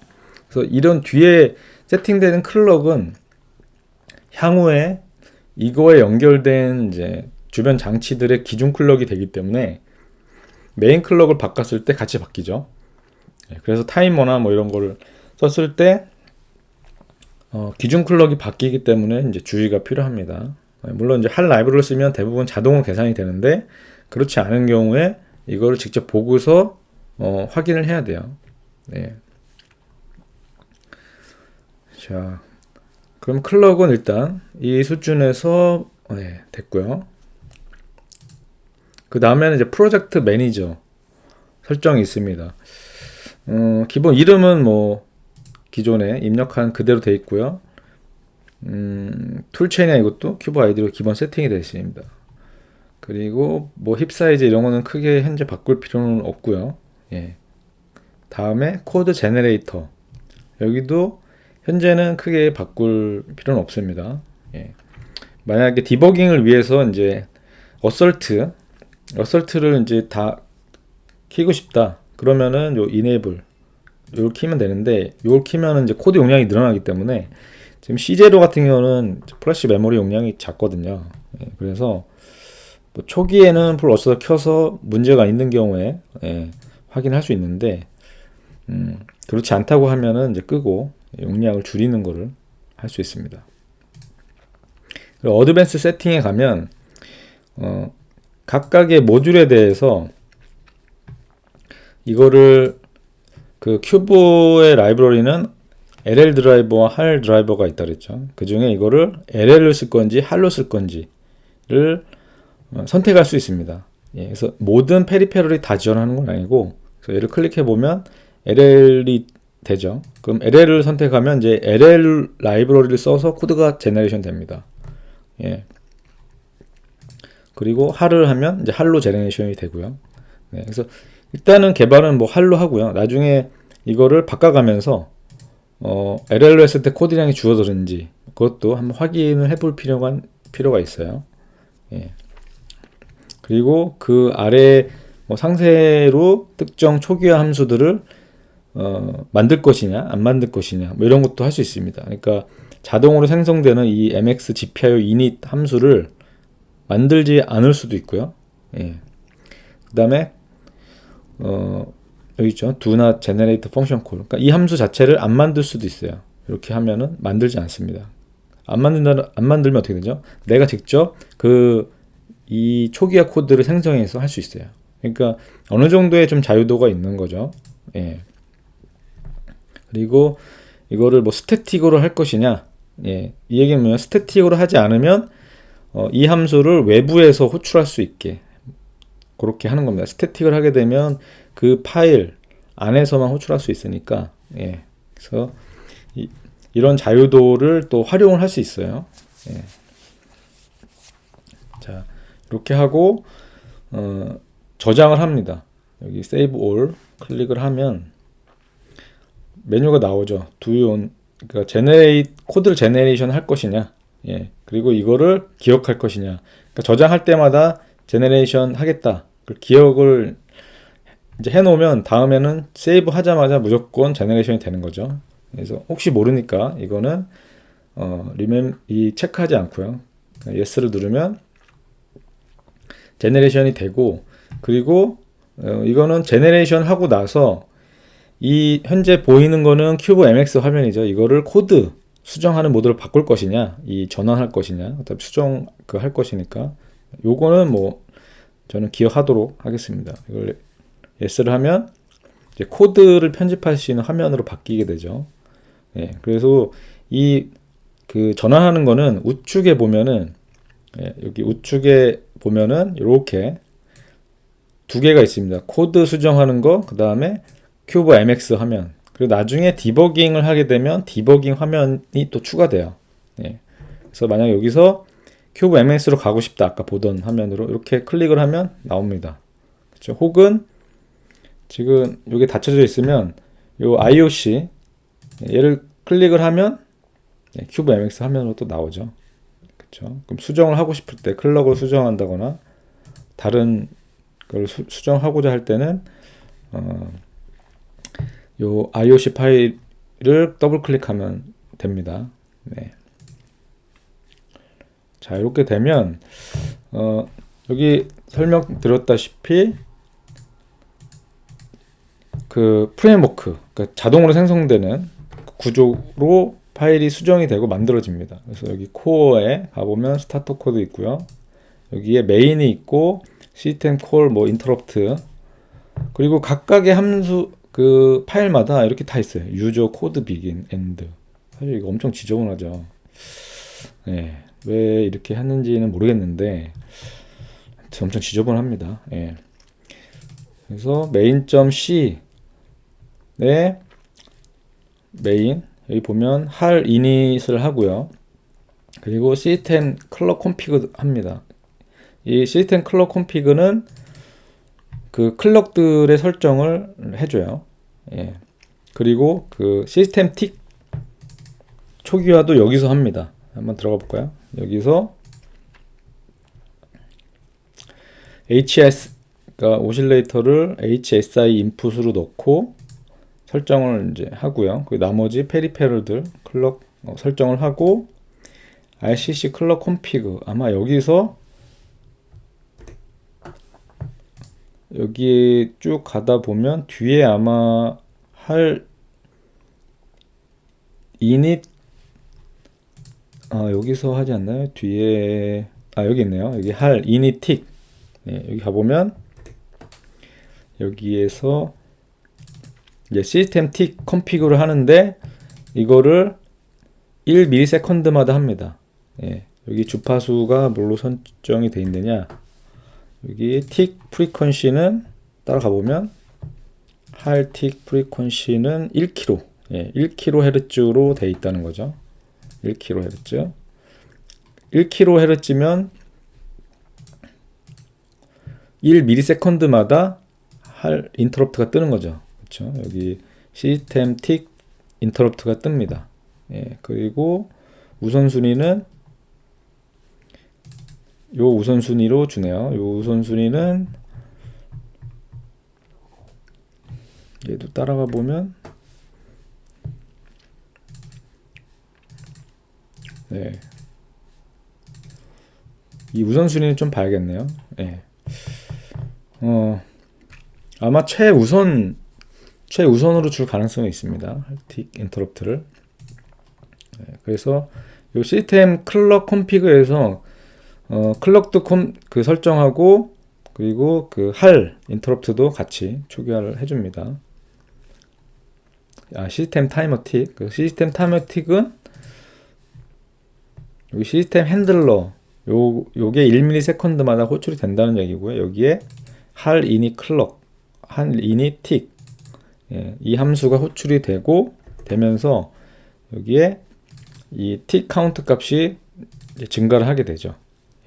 그래서 이런 뒤에 세팅되는 클럭은 향후에 이거에 연결된 이제 주변 장치들의 기준 클럭이 되기 때문에 메인 클럭을 바꿨을 때 같이 바뀌죠. 그래서 타이머나 뭐 이런 거를 썼을 때 기준 클럭이 바뀌기 때문에 이제 주의가 필요합니다. 물론 이제 할 라이브러리를 쓰면 대부분 자동으로 계산이 되는데 그렇지 않은 경우에 이거를 직접 보고서 확인을 해야 돼요. 네. 자, 그럼 클럭은 일단 이 수준에서 됐고요. 그 다음에는 이제 프로젝트 매니저 설정이 있습니다. 기본 이름은 뭐 기존에 입력한 그대로 되어 있고요. 툴체인이나 이것도 큐브 아이디로 기본 세팅이 되어 있습니다. 그리고 뭐 힙 사이즈 이런 거는 크게 현재 바꿀 필요는 없고요. 예. 다음에 코드 제너레이터 여기도 현재는 크게 바꿀 필요는 없습니다. 예. 만약에 디버깅을 위해서 이제 어설트를 이제 다 키고 싶다. 그러면은 요 enable 요걸 키면 되는데 요걸 키면은 이제 코드 용량이 늘어나기 때문에 지금 C0 같은 경우는 플래시 메모리 용량이 작거든요. 예, 그래서 뭐 초기에는 풀 어서서 켜서 문제가 있는 경우에 확인할 수 있는데 그렇지 않다고 하면은 이제 끄고 용량을 줄이는 거를 할 수 있습니다. 그리고 어드밴스 세팅에 가면 각각의 모듈에 대해서 이거를 그 큐브의 라이브러리는 LL 드라이버와 HAL 드라이버가 있다 그랬죠. 그 중에 이거를 LL을 쓸 건지 HAL로 쓸 건지를 선택할 수 있습니다. 예, 그래서 모든 페리페럴이 다 지원하는 건 아니고 그래서 얘를 클릭해 보면 LL이 되죠. 그럼 LL을 선택하면 이제 LL 라이브러리를 써서 코드가 제너레이션 됩니다. 예. 그리고 HAL을 하면 이제 HAL로 제너레이션이 되고요. 네, 그래서 일단은 개발은 뭐 할로 하고요. 나중에 이거를 바꿔가면서 LL로 했을 때 코드량이 줄어드는지 그것도 한번 확인을 해볼 필요가 있어요. 예. 그리고 그 아래 뭐 상세로 특정 초기화 함수들을 만들 것이냐 안 만들 것이냐 뭐 이런 것도 할 수 있습니다. 그러니까 자동으로 생성되는 이 mx gpio init 함수를 만들지 않을 수도 있고요. 예. 그 다음에 여기 있죠. do not generate function call. 그러니까 이 함수 자체를 안 만들 수도 있어요. 이렇게 하면은 만들지 않습니다. 안 만들면 어떻게 되죠? 내가 직접 이 초기화 코드를 생성해서 할 수 있어요. 그러니까 어느 정도의 좀 자유도가 있는 거죠. 예. 그리고 이거를 뭐 스태틱으로 할 것이냐? 예. 이 얘기는 뭐냐? 스태틱으로 하지 않으면 이 함수를 외부에서 호출할 수 있게 그렇게 하는 겁니다. 스태틱을 하게 되면 그 파일 안에서만 호출할 수 있으니까, 예. 그래서 이런 자유도를 또 활용을 할 수 있어요. 예. 자, 이렇게 하고 저장을 합니다. 여기 Save All 클릭을 하면 메뉴가 나오죠. 그러니까 코드를 제네레이션 할 것이냐, 예. 그리고 이거를 기억할 것이냐. 그러니까 저장할 때마다 제네레이션 하겠다. 기억을 이제 해놓으면 다음에는 세이브 하자마자 무조건 제네레이션이 되는 거죠. 그래서 혹시 모르니까 이거는 체크하지 않고요. yes를 누르면 제네레이션이 되고, 그리고 이거는 제네레이션 하고 나서 이 현재 보이는 거는 큐브 MX 화면이죠. 이거를 코드 수정하는 모드로 바꿀 것이냐, 이 전환할 것이냐, 어차피 수정 할 것이니까 요거는 뭐 저는 기억하도록 하겠습니다. 이걸 yes를 하면 이제 코드를 편집할 수 있는 화면으로 바뀌게 되죠. 예, 그래서 전환하는 거는 우측에 보면은, 예, 여기 우측에 보면은 이렇게 두 개가 있습니다. 코드 수정하는 거, 그 다음에 큐브 MX 화면. 그리고 나중에 디버깅을 하게 되면 디버깅 화면이 또 추가돼요. 예, 그래서 만약 여기서 큐브 MX로 가고 싶다, 아까 보던 화면으로 이렇게 클릭을 하면 나옵니다. 그렇죠? 혹은 지금 여기 닫혀져 있으면 요 IOC 얘를 클릭을 하면 큐브 MX 화면으로 또 나오죠. 그렇죠? 그럼 수정을 하고 싶을 때 클럭을 수정한다거나 다른 걸 수정하고자 할 때는 요 IOC 파일을 더블 클릭하면 됩니다. 네. 자, 이렇게 되면 여기 설명드렸다시피 그 프레임워크, 그러니까 자동으로 생성되는 구조로 파일이 수정이 되고 만들어집니다. 그래서 여기 코어에 가보면 스타터 코드 있고요. 여기에 메인이 있고 시스템 콜, 뭐 인터럽트, 그리고 각각의 함수 그 파일마다 이렇게 다 있어요. 유저 코드 비긴 엔드. 사실 이거 엄청 지저분하죠. 네, 왜 이렇게 했는지는 모르겠는데 엄청 지저분합니다. 예. 그래서 main.c 네, 메인 여기 보면 할 이닛을 하고요. 그리고 시스템 클럭 콘피그 합니다. 이 시스템 클럭 콘피그는 그 클럭들의 설정을 해줘요. 예. 그리고 그 시스템 틱 초기화도 여기서 합니다. 한번 들어가 볼까요? 여기서 HS, 그러니까 오실레이터를 HSI 인풋으로 넣고 설정을 이제 하고요. 그 나머지 페리페럴들 클럭 설정을 하고 RCC 클럭 콘피그, 아마 여기서 여기 쭉 가다 보면 뒤에 아마 할 init 여기서 하지 않나요? 뒤에 여기 있네요. 여기 할 init tick. 네, 여기 가보면 여기에서 이제 시스템 틱 컴피그를 하는데 이거를 1ms마다 합니다. 예, 여기 주파수가 뭘로 설정이 되어 있느냐, 여기 틱 프리퀀시는 따라가 보면 할 틱 프리퀀시는 1kHz, 예, 1kHz로 되어 있다는 거죠. 1kHz 1kHz면 1ms마다 할 인터럽트가 뜨는 거죠. 그렇죠? 여기 시스템 틱 인터럽트가 뜹니다. 예, 그리고 우선순위는 요 우선순위로 주네요. 요 우선순위는 얘도 따라가 보면 네. 이 우선순위는 좀 봐야겠네요. 네. 아마 최우선으로 줄 가능성이 있습니다. 틱 인터럽트를. 네. 그래서 요 시스템 클럭 콘피그에서 클럭도 그 설정하고 그리고 그 할 인터럽트도 같이 초기화를 해줍니다. 시스템 타이머 틱. 그 시스템 타이머 틱은 여기 시스템 핸들러 요게 1ms마다 호출이 된다는 얘기고요. 여기에 할 이니 클럭, 할 이니 틱, 예, 이 함수가 호출이 되면서 여기에 이 틱 카운트 값이 증가를 하게 되죠.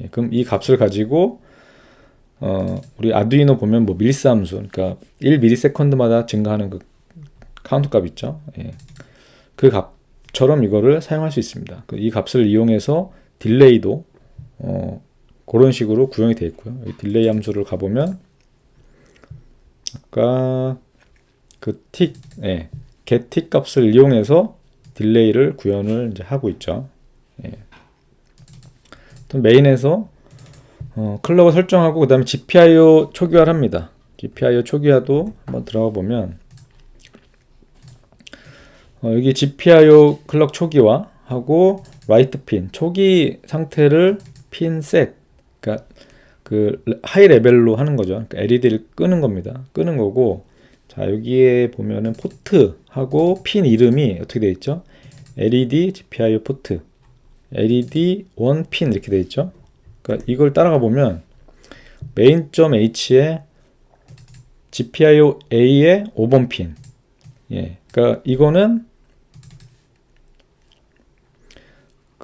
예, 그럼 이 값을 가지고 우리 아두이노 보면 뭐 밀스 함수, 그러니까 1ms마다 증가하는 그 카운트 값 있죠. 예, 그 값처럼 이거를 사용할 수 있습니다. 이 값을 이용해서 딜레이도 그런 식으로 구형이 되어 있고요. 이 딜레이 함수를 가보면 아까 그 틱, 예, getT 값을 이용해서 딜레이를 구현을 이제 하고 있죠. 예. 또 메인에서 클럭을 설정하고 그 다음에 GPIO 초기화를 합니다. GPIO 초기화도 한번 들어가 보면 여기 GPIO 클럭 초기화 하고 라이트 핀 초기 상태를 핀 셋, 그러니까 그 하이 레벨로 하는 거죠. 그러니까 LED를 끄는 겁니다. 끄는 거고, 자 여기에 보면은 포트하고 핀 이름이 어떻게 되어 있죠? LED GPIO 포트, LED 1 핀 이렇게 되어 있죠. 그러니까 이걸 따라가 보면 main.h에 GPIO A의 5번 핀, 예, 그러니까 이거는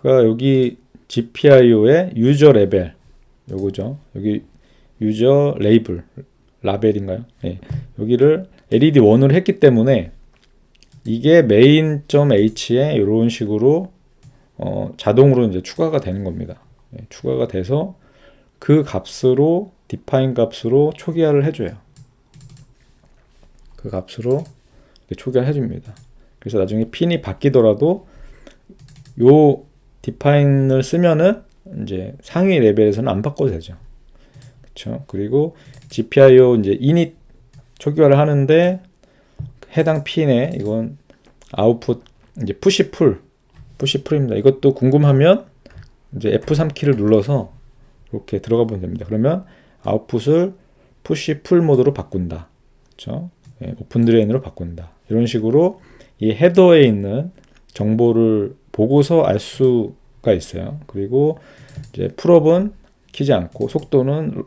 여기 GPIO의 유저 레벨 요거죠. 여기 유저 레이블 라벨인가요? 예. 여기를 LED1으로 했기 때문에 이게 main.h에 이런 식으로 자동으로 이제 추가가 되는 겁니다. 예. 추가가 돼서 그 값으로 define 값으로 초기화를 해줘요. 그 값으로 초기화를 해줍니다. 그래서 나중에 핀이 바뀌더라도 요 define을 쓰면은 이제 상위 레벨에서는 안 바꿔도 되죠. 그렇죠? 그리고 GPIO 이제 init 초기화를 하는데 해당 핀에 이건 아웃풋 이제 푸시풀입니다. 이것도 궁금하면 이제 F3 키를 눌러서 이렇게 들어가 보면 됩니다. 그러면 아웃풋을 푸시풀 모드로 바꾼다. 그렇죠? 예, 오픈 드레인으로 바꾼다. 이런 식으로 이 헤더에 있는 정보를 보고서 알 수가 있어요. 그리고 이제 풀업은 키지 않고 속도는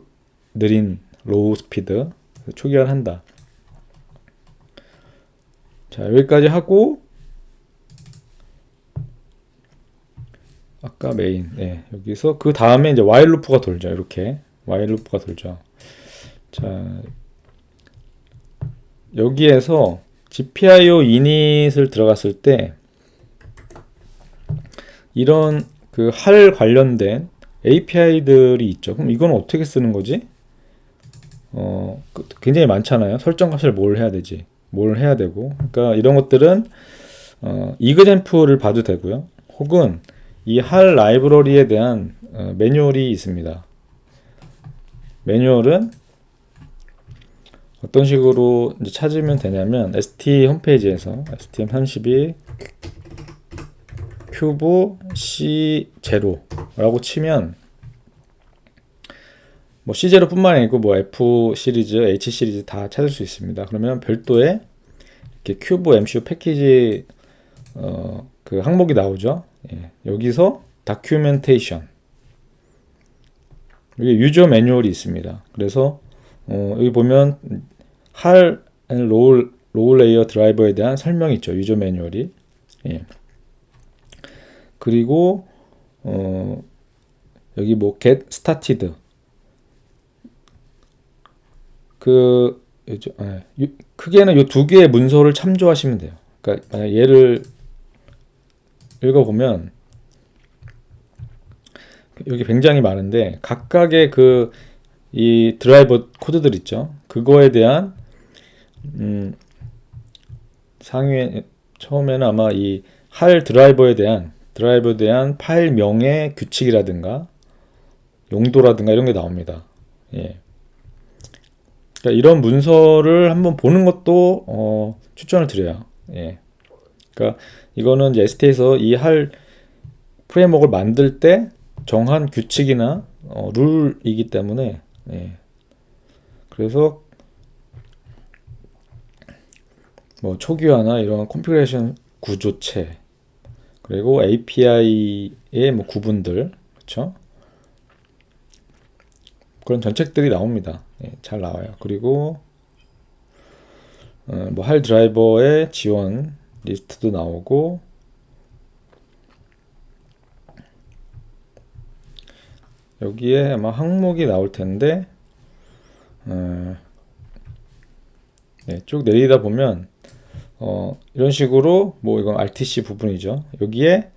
느린 로우 스피드 초기화를 한다. 자 여기까지 하고 아까 메인, 네, 여기서 그 다음에 이제 while 루프가 돌죠. 이렇게 while 루프가 돌죠. 자 여기에서 GPIO init을 들어갔을 때 이런 그 할 관련된 API들이 있죠. 그럼 이건 어떻게 쓰는 거지? 굉장히 많잖아요. 설정 값을 뭘 해야 되지? 뭘 해야 되고. 그러니까 이런 것들은 이그젬플을 봐도 되고요. 혹은 이 할 라이브러리에 대한 매뉴얼이 있습니다. 매뉴얼은 어떤 식으로 이제 찾으면 되냐면 ST 홈페이지에서 STM32 큐브 C0라고 치면 뭐 C0 뿐만 아니고 뭐 F 시리즈, H 시리즈 다 찾을 수 있습니다. 그러면 별도의 이렇게 큐브 MCU 패키지 그 항목이 나오죠. 예, 여기서 다큐멘테이션 여기 유저 매뉴얼이 있습니다. 그래서 여기 보면 할 로우 레이어 드라이버에 대한 설명이 있죠. 유저 매뉴얼이. 예. 그리고 여기 뭐 get started 그 크게는 이 두 개의 문서를 참조하시면 돼요. 그러니까 만약 얘를 읽어보면 여기 굉장히 많은데 각각의 이 드라이버 코드들 있죠. 그거에 대한 상위에 처음에는 아마 이 할 드라이버에 대한 파일명의 규칙이라든가 용도라든가 이런 게 나옵니다. 예. 그러니까 이런 문서를 한번 보는 것도 추천을 드려요. 예. 그러니까 이거는 이제 ST에서 이 할 프레임워크를 만들 때 정한 규칙이나 룰이기 때문에 예. 그래서 뭐 초기화나 이런 컨피그레이션 구조체 그리고 API의 뭐 구분들 그렇죠? 그런 전책들이 나옵니다. 예, 잘 나와요. 그리고 뭐 할 드라이버의 지원 리스트도 나오고 여기에 아마 항목이 나올 텐데 네, 쭉 내리다 보면 이런 식으로 뭐 이건 RTC 부분이죠. 여기에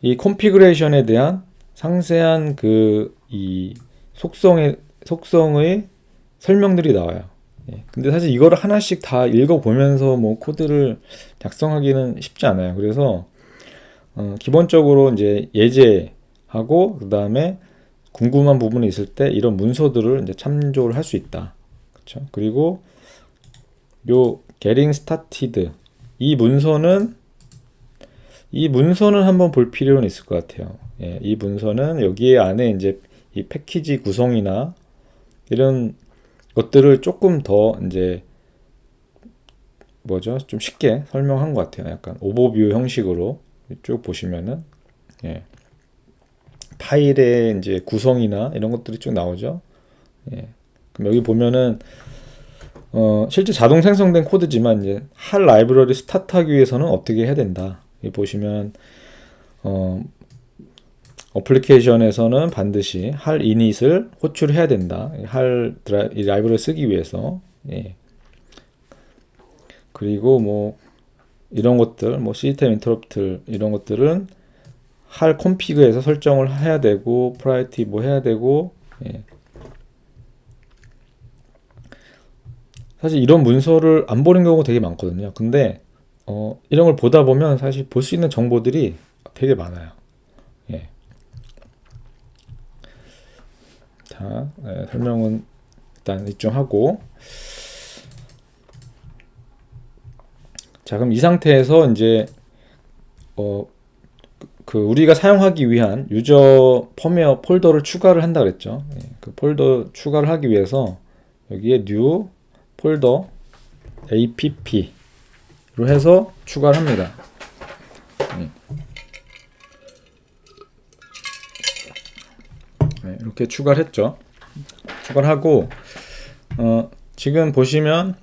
이 컨피그레이션에 대한 상세한 이 속성의 설명들이 나와요. 예, 근데 사실 이거를 하나씩 다 읽어보면서 뭐 코드를 작성하기는 쉽지 않아요. 그래서 기본적으로 이제 예제하고 그 다음에 궁금한 부분이 있을 때 이런 문서들을 이제 참조를 할 수 있다. 그렇죠? 그리고 요 getting started 이 문서는 한번 볼 필요는 있을 것 같아요. 예, 이 문서는 여기에 안에 이제 이 패키지 구성이나 이런 것들을 조금 더 이제 좀 쉽게 설명한 것 같아요. 약간 오버뷰 형식으로 쭉 보시면은 예. 파일의 이제 구성이나 이런 것들이 쭉 나오죠. 예. 그럼 여기 보면은 실제 자동 생성된 코드지만 이제 할 라이브러리 스타트하기 위해서는 어떻게 해야 된다. 여기 보시면 어플리케이션에서는 반드시 할 이닛을 호출해야 된다. 이 라이브러리 쓰기 위해서. 예. 그리고 뭐 이런 것들, 뭐 시스템 인터럽트 이런 것들은 할 컴피그에서 설정을 해야 되고 프라이어티 뭐 해야 되고 예. 사실 이런 문서를 안 보는 경우가 되게 많거든요. 근데 이런 걸 보다 보면 사실 볼 수 있는 정보들이 되게 많아요. 예. 자, 설명은 일단 이쯤 하고 자, 그럼 이 상태에서 이제 우리가 사용하기 위한 유저 펌웨어 폴더를 추가를 한다 그랬죠. 예, 그 폴더 추가를 하기 위해서 여기에 new 폴더 app로 해서 추가를 합니다. 네, 이렇게 추가를 했죠. 추가를 하고 지금 보시면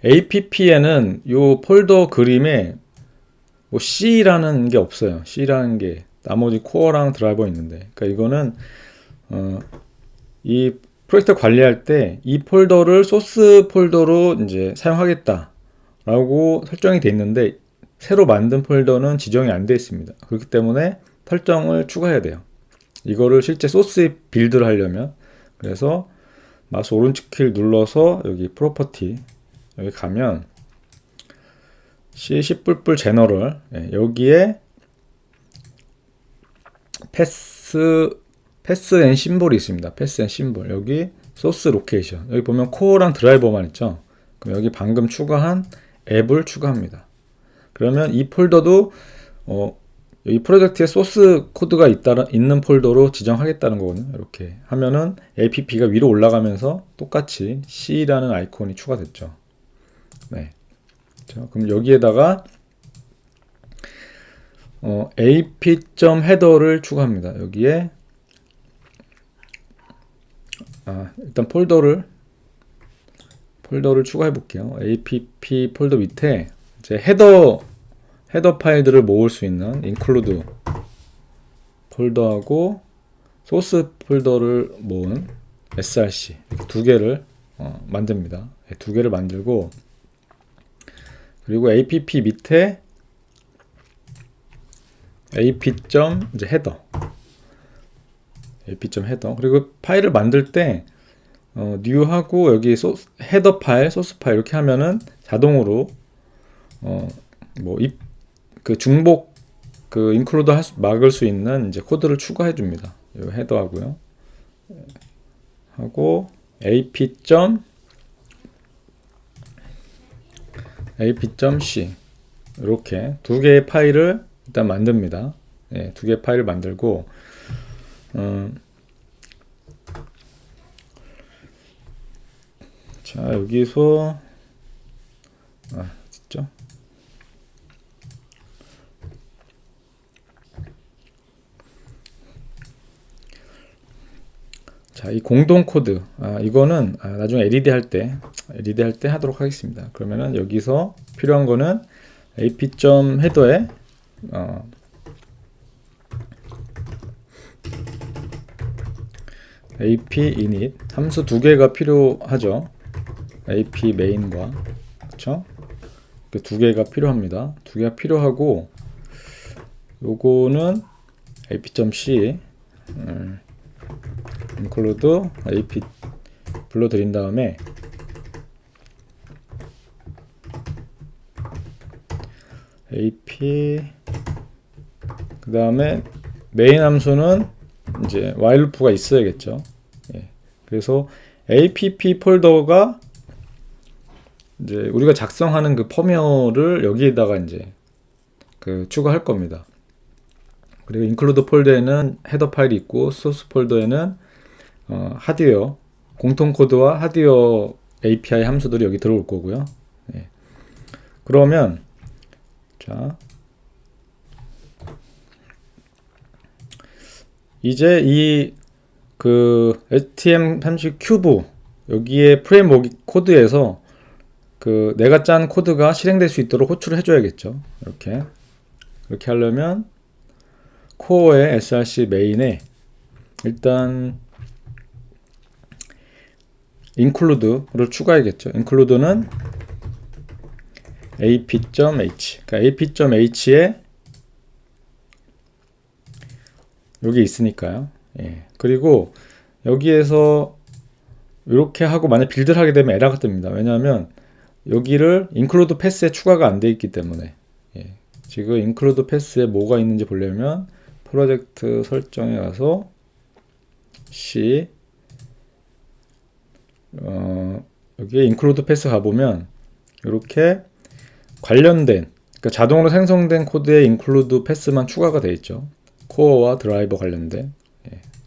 app에는 이 폴더 그림에 뭐 C라는 게 없어요. C라는 게 나머지 코어랑 드라이버 있는데, 그러니까 이거는 이 프로젝트 관리할 때 이 폴더를 소스 폴더로 이제 사용하겠다라고 설정이 돼 있는데 새로 만든 폴더는 지정이 안 돼 있습니다. 그렇기 때문에 설정을 추가해야 돼요. 이거를 실제 소스에 빌드를 하려면 그래서 마우스 오른쪽 키를 눌러서 여기 프로퍼티 여기 가면 C 제너럴 여기에 패스 앤 심볼이 있습니다. 패스 앤 심볼 여기 소스 로케이션 여기 보면 코어랑 드라이버만 있죠. 그럼 여기 방금 추가한 앱을 추가합니다. 그러면 이 폴더도 여기 프로젝트에 소스 코드가 있는 폴더로 지정하겠다는 거거든요. 이렇게 하면은 app가 위로 올라가면서 똑같이 C라는 아이콘이 추가됐죠. 네. 자, 그럼 여기에다가 ap.header를 추가합니다. 여기에 일단 폴더를 추가해 볼게요. app 폴더 밑에 이제 헤더 파일들을 모을 수 있는 include 폴더하고 소스 폴더를 모은 src 이렇게 두 개를 만듭니다. 두 개를 만들고, 그리고 app 밑에 ap. 이제 헤더, ap.헤더. 그리고 파일을 만들 때 뉴하고 여기 헤더 파일, 소스 파일 이렇게 하면은 자동으로 그 중복 그 인클루드 막을 수 있는 이제 코드를 추가해 줍니다. 이 헤더하고요. 하고 ap.c 이렇게 두 개의 파일을 일단 만듭니다. 두 개의 파일을 만들고 자, 여기서 됐죠? 자, 이 공동 코드, 이거는 나중에 LED 할 때 하도록 하겠습니다. 그러면은 여기서 필요한 거는 ap.헤더에 ap.init 함수 두 개가 필요하죠. ap main과, 그쵸? 그 두 개가 필요합니다. 두 개가 필요하고, 요거는 ap.c include ap 불러드린 다음에 ap 그 다음에 메인 함수는 이제 while loop가 있어야겠죠. 그래서 app 폴더가 이제 우리가 작성하는 그 펌웨어를 여기에다가 이제 그 추가할 겁니다. 그리고 include 폴더에는 헤더 파일이 있고, 소스 폴더에는 하드웨어 공통 코드와 하드웨어 API 함수들이 여기 들어올 거고요. 그러면 자, 이제 이 그 HTML3 큐브 여기에 프레임워크 코드에서 그 내가 짠 코드가 실행될 수 있도록 호출을 해줘야겠죠. 이렇게 하려면 코어의 src 메인에 일단 include를 추가해야겠죠. include는 ap.h, 그러니까 ap.h에 여기 있으니까요. 그리고 여기에서 이렇게 하고 만약 빌드를 하게 되면 에러가 뜹니다. 왜냐하면 여기를 include 패스에 추가가 안 돼 있기 때문에. 지금 include 패스에 뭐가 있는지 보려면 프로젝트 설정에 가서 C 여기에 include 패스 가보면 이렇게 관련된, 그러니까 자동으로 생성된 코드에 include 패스만 추가가 되어 있죠. 코어와 드라이버 관련된.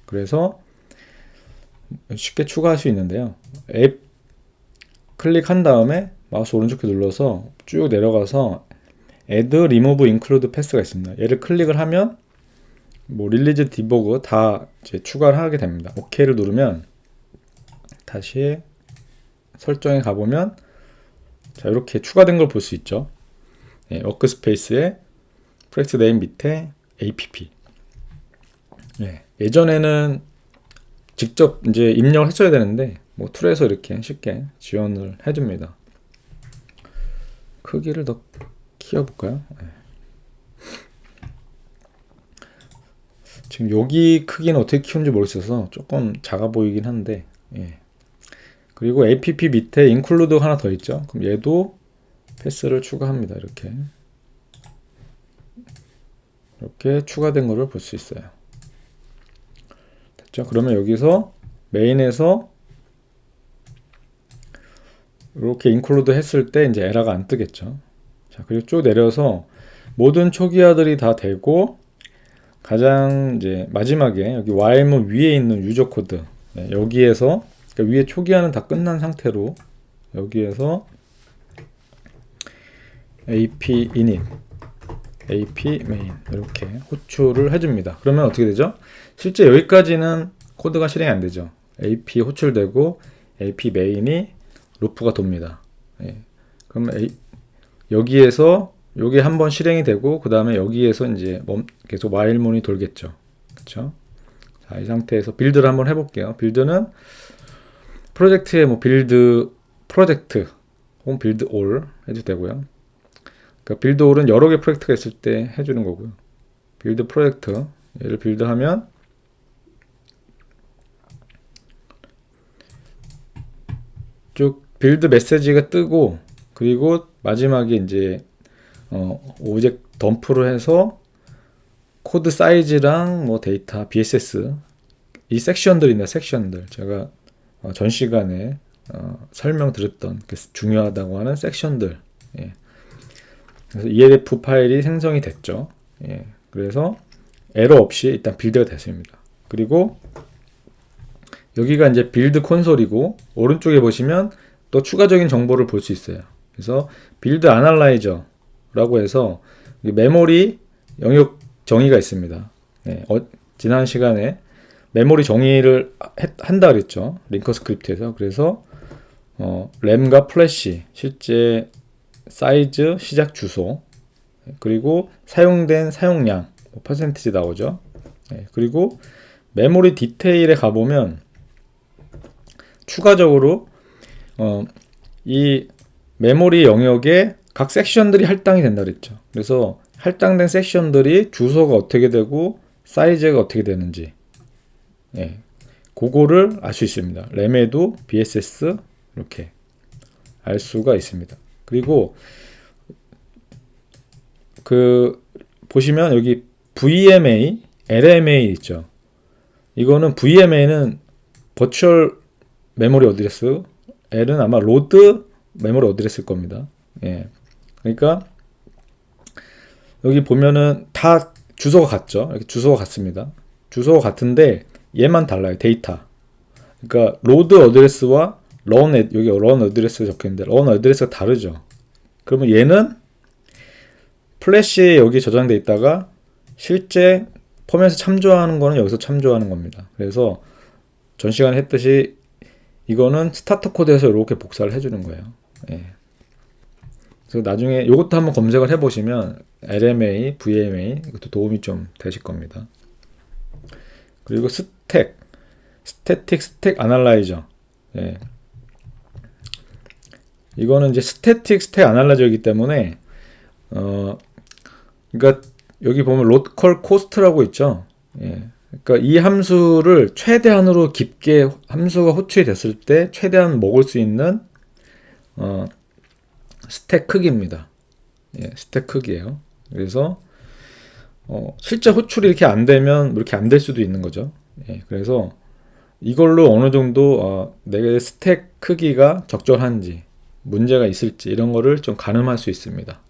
그래서 쉽게 추가할 수 있는데요. 앱 클릭한 다음에 마우스 오른쪽 키 눌러서 쭉 내려가서 add remove include 패스가 있습니다. 얘를 클릭을 하면 뭐 릴리즈 디버그 다 이제 추가를 하게 됩니다. OK를 누르면 다시 설정에 가보면 자, 이렇게 추가된 걸 볼 수 있죠. 워크스페이스에 프로젝트 네임 밑에 app. 예전에는 직접 이제 입력을 했어야 되는데 뭐 툴에서 이렇게 쉽게 지원을 해줍니다. 크기를 더 키워볼까요? 지금 여기 크기는 어떻게 키우는지 모르겠어서 조금 작아 보이긴 한데, 그리고 app 밑에 include 하나 더 있죠. 그럼 얘도 패스를 추가합니다. 이렇게 추가된 거를 볼 수 있어요. 됐죠? 그러면 여기서 메인에서 이렇게 include 했을 때 이제 에러가 안 뜨겠죠. 자, 그리고 쭉 내려서 모든 초기화들이 다 되고 가장 이제 마지막에 여기 while문 위에 있는 유저 코드, 여기에서 그러니까 위에 초기화는 다 끝난 상태로 여기에서 ap init, ap main 이렇게 호출을 해줍니다. 그러면 어떻게 되죠? 실제 여기까지는 코드가 실행이 안 되죠. ap 호출되고 ap main이 루프가 돕니다. 그럼 여기에서 여기 한번 실행이 되고 그 다음에 여기에서 이제 계속 while문이 돌겠죠. 그렇죠? 자, 이 상태에서 빌드를 한번 해볼게요. 빌드는 프로젝트에 뭐 빌드 프로젝트 혹은 빌드 올 해도 되고요. 그러니까 빌드 올은 여러 개 프로젝트가 있을 때 해주는 거고요. 빌드 프로젝트, 얘를 빌드하면 쭉 빌드 메시지가 뜨고, 그리고 마지막에 이제 오브젝트 덤프를 해서 코드 사이즈랑 뭐 데이터, BSS 이 섹션들이나 섹션들, 제가 전 시간에 설명드렸던 그 중요하다고 하는 섹션들, 예. 그래서 ELF 파일이 생성이 됐죠. 예. 그래서 에러 없이 일단 빌드가 됐습니다. 그리고 여기가 이제 빌드 콘솔이고, 오른쪽에 보시면 또 추가적인 정보를 볼 수 있어요. 그래서 빌드 아날라이저라고 해서 메모리 영역 정의가 있습니다. 예. 지난 시간에 메모리 정의를 한다 그랬죠. 링커 스크립트에서. 그래서 램과 플래시, 실제 사이즈, 시작 주소, 그리고 사용된 사용량, 퍼센티지 나오죠. 그리고 메모리 디테일에 가보면 추가적으로 이 메모리 영역에 각 섹션들이 할당이 된다 그랬죠. 그래서 할당된 섹션들이 주소가 어떻게 되고 사이즈가 어떻게 되는지, 그거를 알 수 있습니다. 램에도 BSS 이렇게 알 수가 있습니다. 그리고 보시면 여기 VMA, LMA 있죠. 이거는 VMA는 버추얼 메모리 어드레스, L은 아마 로드 메모리 어드레스일 겁니다. 그러니까 여기 보면은 다 주소가 같죠. 이렇게 주소가 같습니다. 주소가 같은데 얘만 달라요. 데이터. 그러니까 로드 어드레스와 여기 런 어드레스가 적혀있는데 런 어드레스가 다르죠. 그러면 얘는 플래시에 여기 저장돼 있다가 실제 펌에서 참조하는 거는 여기서 참조하는 겁니다. 그래서 전 시간에 했듯이 이거는 스타터 코드에서 이렇게 복사를 해주는 거예요. 그래서 나중에 이것도 한번 검색을 해보시면 LMA, VMA 이것도 도움이 좀 되실 겁니다. 그리고 스태틱 스택 아날라이저. 이거는 이제 스태틱 스택 아날라이저이기 때문에 그러니까 여기 보면 로컬 코스트라고 있죠. 그러니까 이 함수를 최대한으로 깊게 함수가 호출이 됐을 때 최대한 먹을 수 있는 스택 크기입니다. 스택 크기예요. 그래서 실제 호출이 이렇게 안 되면 이렇게 안 될 수도 있는 거죠. 그래서 이걸로 어느 정도 내 스택 크기가 적절한지 문제가 있을지 이런 거를 좀 가늠할 수 있습니다.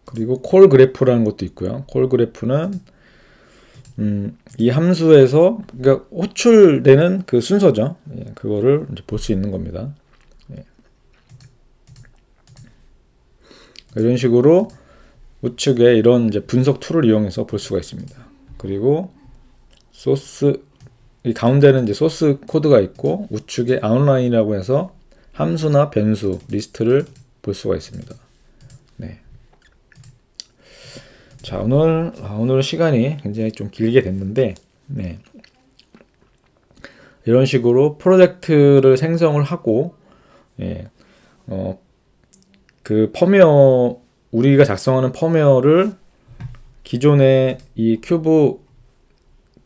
그리고 콜 그래프라는 것도 있고요. 콜 그래프는 이 함수에서 그러니까 호출되는 그 순서죠. 그거를 이제 볼 수 있는 겁니다. 이런 식으로 우측에 이런 이제 분석 툴을 이용해서 볼 수가 있습니다. 그리고 이 가운데는 이제 소스 코드가 있고 우측에 아웃라인이라고 해서 함수나 변수 리스트를 볼 수가 있습니다. 자, 오늘 시간이 굉장히 좀 길게 됐는데, 이런 식으로 프로젝트를 생성을 하고, 그 우리가 작성하는 펌웨어를 기존의 이 큐브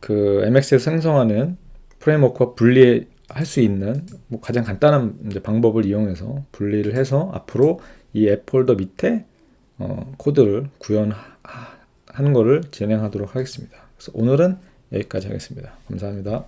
MX에서 생성하는 프레임워크와 분리할 수 있는 가장 간단한 이제 방법을 이용해서 분리를 해서 앞으로 이 앱 폴더 밑에 코드를 구현하는 것을 진행하도록 하겠습니다. 그래서 오늘은 여기까지 하겠습니다. 감사합니다.